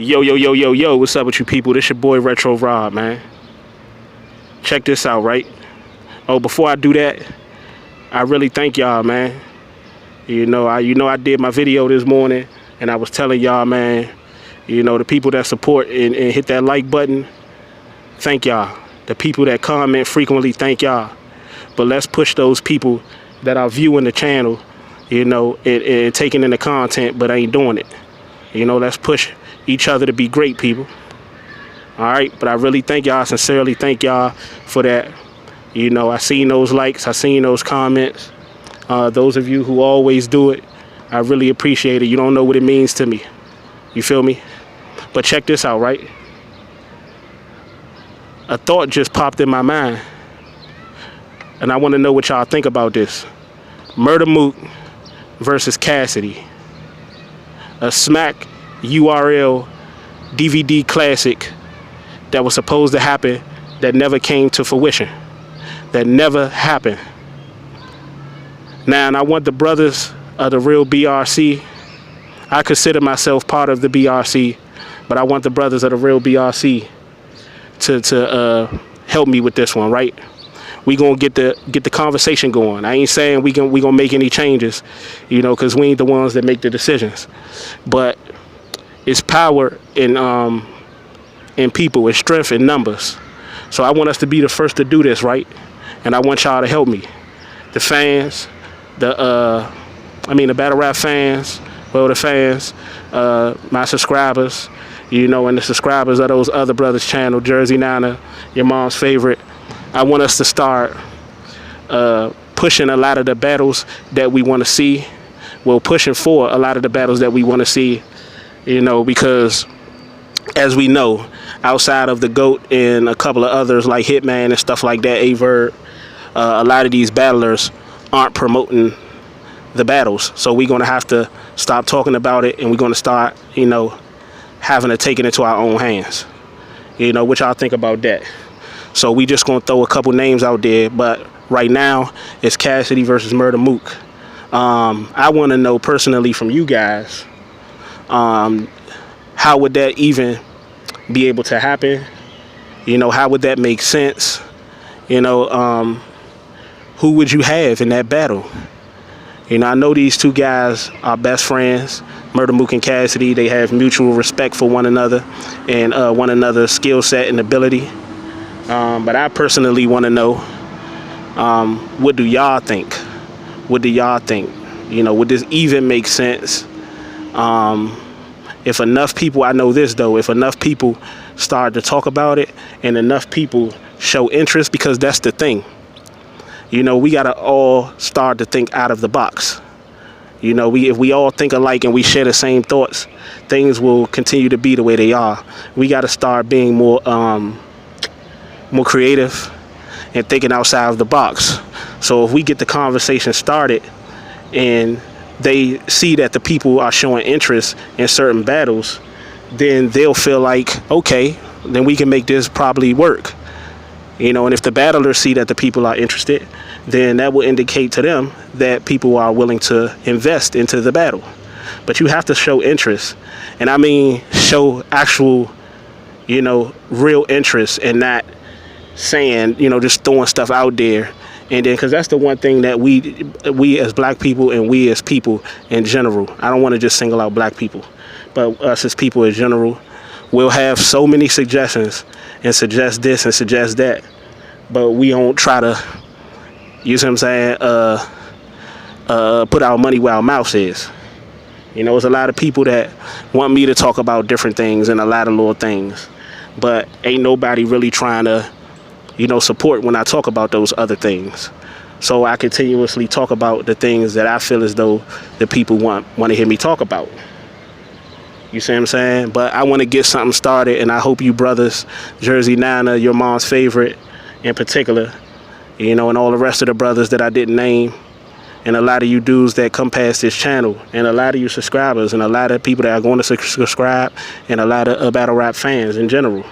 Yo, yo, yo, yo, yo, what's up with you people? This your boy Retro Rob, man. Check this out, right? Oh, before I do that, I really thank y'all, man. I did my video this morning, and I was telling y'all, man, the people that support and hit that like button, thank y'all. The people that comment frequently, thank y'all. But let's push those people that are viewing the channel, and taking in the content, but ain't doing it. Let's push each other to be great people. All right, but I really thank y'all, sincerely thank y'all for that. I seen those likes, I seen those comments. Those of you who always do it, I really appreciate it. You don't know what it means to me. You feel me? But check this out, right? A thought just popped in my mind, and I want to know what y'all think about this. Murda Mook versus Cassidy. A smack URL DVD classic that was supposed to happen that never came to fruition. That never happened. Now, and I want the brothers of the real BRC. I consider myself part of the BRC, but I want the brothers of the real BRC to help me with this one, right? We gonna get the conversation going. I ain't saying we gonna make any changes, because we ain't the ones that make the decisions. But it's power in people, it's strength in numbers. So I want us to be the first to do this, right? And I want y'all to help me. The fans, the battle rap fans, the fans, my subscribers, and the subscribers of those other brothers' channel, Jersey Nana, your mom's favorite. I want us to start pushing a lot of the battles that we want to see. Well, pushing for a lot of the battles that we want to see, because as we know, outside of the GOAT and a couple of others like Hitman and stuff like that, Averb, a lot of these battlers aren't promoting the battles. So we're going to have to stop talking about it, and we're going to start, having to take it into our own hands. What y'all think about that? So we just going to throw a couple names out there, but right now it's Cassidy versus Murda Mook. I want to know personally from you guys, how would that even be able to happen? How would that make sense? Who would you have in that battle? I know these two guys are best friends, Murda Mook and Cassidy. They have mutual respect for one another and one another's skill set and ability. But I personally want to know, what do y'all think? What do y'all think? Would this even make sense? If enough people, I know this though, if enough people start to talk about it and enough people show interest, because that's the thing. We got to all start to think out of the box. If we all think alike and we share the same thoughts, things will continue to be the way they are. We got to start being more creative and thinking outside of the box. So if we get the conversation started and they see that the people are showing interest in certain battles, then they'll feel like, okay, then we can make this probably work. And if the battlers see that the people are interested, then that will indicate to them that people are willing to invest into the battle. But you have to show interest. And I mean show actual, real interest, and not saying, just throwing stuff out there. And then, because that's the one thing that we as black people and we as people in general, I don't want to just single out black people, but us as people in general, we'll have so many suggestions and suggest this and suggest that, but we don't try to, you see what I'm saying, put our money where our mouth is. There's a lot of people that want me to talk about different things and a lot of little things, but ain't nobody really trying to support when I talk about those other things. So I continuously talk about the things that I feel as though the people want to hear me talk about. You see what I'm saying? But I want to get something started, and I hope you brothers, Jersey Nana, your mom's favorite in particular, and all the rest of the brothers that I didn't name, and a lot of you dudes that come past this channel, and a lot of you subscribers, and a lot of people that are going to subscribe, and a lot of battle rap fans in general,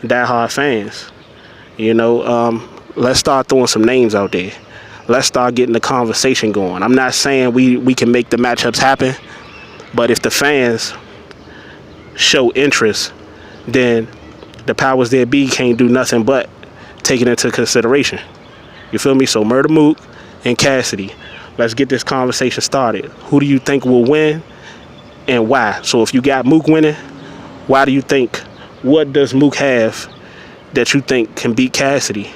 die-hard fans. Let's start throwing some names out there. Let's start getting the conversation going. I'm not saying we can make the matchups happen, but if the fans show interest, then the powers that be can't do nothing but take it into consideration. You feel me? So Murda Mook and Cassidy, let's get this conversation started. Who do you think will win and why? So if you got Mook winning, why do you think? What does Mook have that you think can beat Cassidy?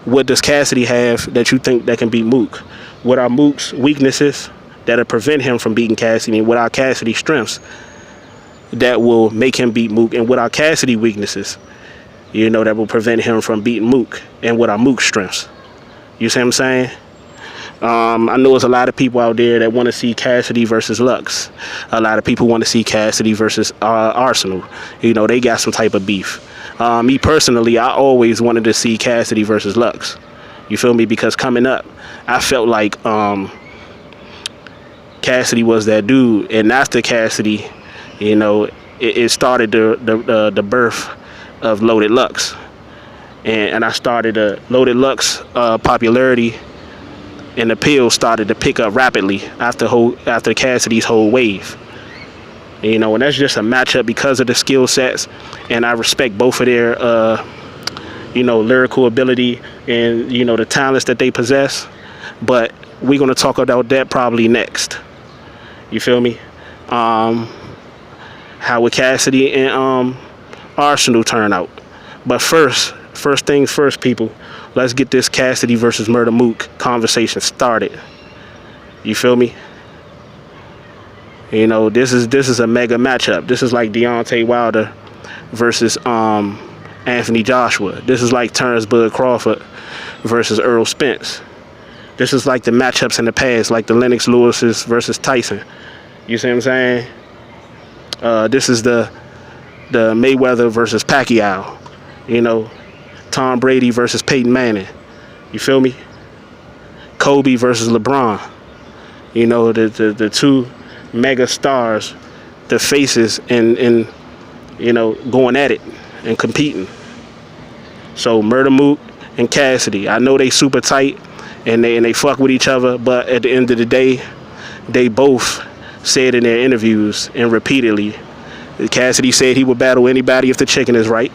What does Cassidy have that you think that can beat Mook? What are Mook's weaknesses that'll prevent him from beating Cassidy? And what are Cassidy's strengths that will make him beat Mook? And what are Cassidy's weaknesses, you know, that will prevent him from beating Mook? And what are Mook's strengths? You see what I'm saying? I know there's a lot of people out there that want to see Cassidy versus Lux. A lot of people want to see Cassidy versus Arsenal. You know, they got some type of beef. Me personally, I always wanted to see Cassidy versus Lux. You feel me? Because coming up, I felt like Cassidy was that dude. And after Cassidy, you know, it started the birth of Loaded Lux. And I started Loaded Lux popularity and appeal started to pick up rapidly after Cassidy's whole wave. You know, and that's just a matchup because of the skill sets, and I respect both of their you know, lyrical ability and, you know, the talents that they possess. But we're gonna talk about that probably next. You feel me? How would Cassidy and Arsenal turn out? But first things first, people. Let's get this Cassidy versus Murda Mook conversation started. You feel me? You know, this is a mega matchup. This is like Deontay Wilder versus Anthony Joshua. This is like Terrence Bud Crawford versus Earl Spence. This is like the matchups in the past, like the Lennox Lewis's versus Tyson. You see what I'm saying? This is the Mayweather versus Pacquiao. You know, Tom Brady versus Peyton Manning. You feel me? Kobe versus LeBron. You know, the two mega stars, the faces, and you know, going at it and competing. So Murda Mook and Cassidy, I know they super tight and they fuck with each other, but at the end of the day, they both said in their interviews and repeatedly, Cassidy said he would battle anybody if the chicken is right,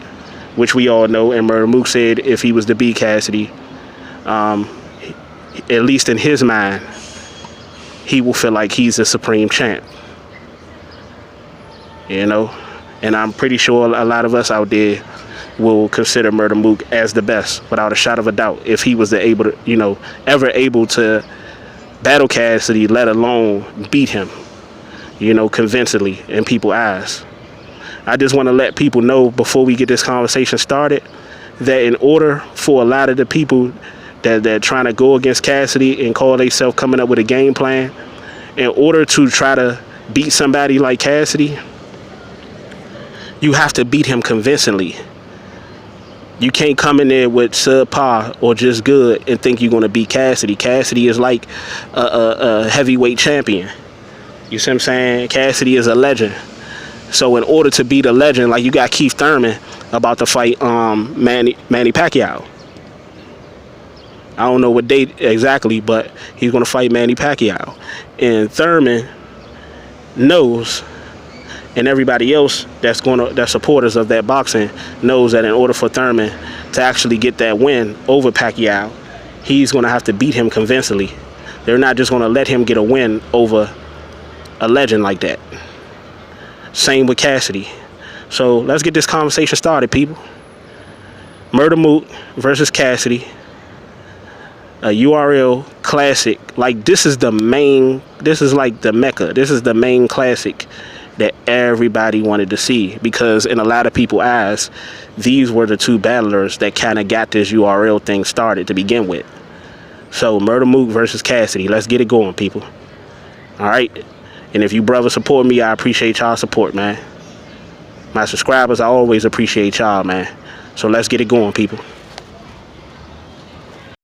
which we all know, and Murda Mook said if he was to beat Cassidy, at least in his mind, he will feel like he's the supreme champ. You know, and I'm pretty sure a lot of us out there will consider Murda Mook as the best, without a shot of a doubt, if he was able to, you know, ever able to battle Cassidy, let alone beat him, you know, convincingly in people's eyes. I just want to let people know before we get this conversation started that in order for a lot of the people that trying to go against Cassidy and call themselves coming up with a game plan, in order to try to beat somebody like Cassidy, you have to beat him convincingly. You can't come in there with subpar or just good and think you're going to beat Cassidy. Cassidy is like a heavyweight champion. You see what I'm saying? Cassidy is a legend. So in order to beat a legend, like you got Keith Thurman about to fight Manny Pacquiao. I don't know what date exactly, but he's going to fight Manny Pacquiao. And Thurman knows, and everybody else that's supporters of that boxing knows, that in order for Thurman to actually get that win over Pacquiao, he's going to have to beat him convincingly. They're not just going to let him get a win over a legend like that. Same with Cassidy. So let's get this conversation started, people. Murda Mook versus Cassidy. A URL classic. Like, this is the main, this is like the Mecca. This is the main classic that everybody wanted to see, because in a lot of people's eyes, these were the two battlers that kind of got this URL thing started to begin with. So Murda Mook versus Cassidy. Let's get it going, people. All right. And if you brothers support me, I appreciate y'all support, man. My subscribers, I always appreciate y'all, man. So let's get it going, people.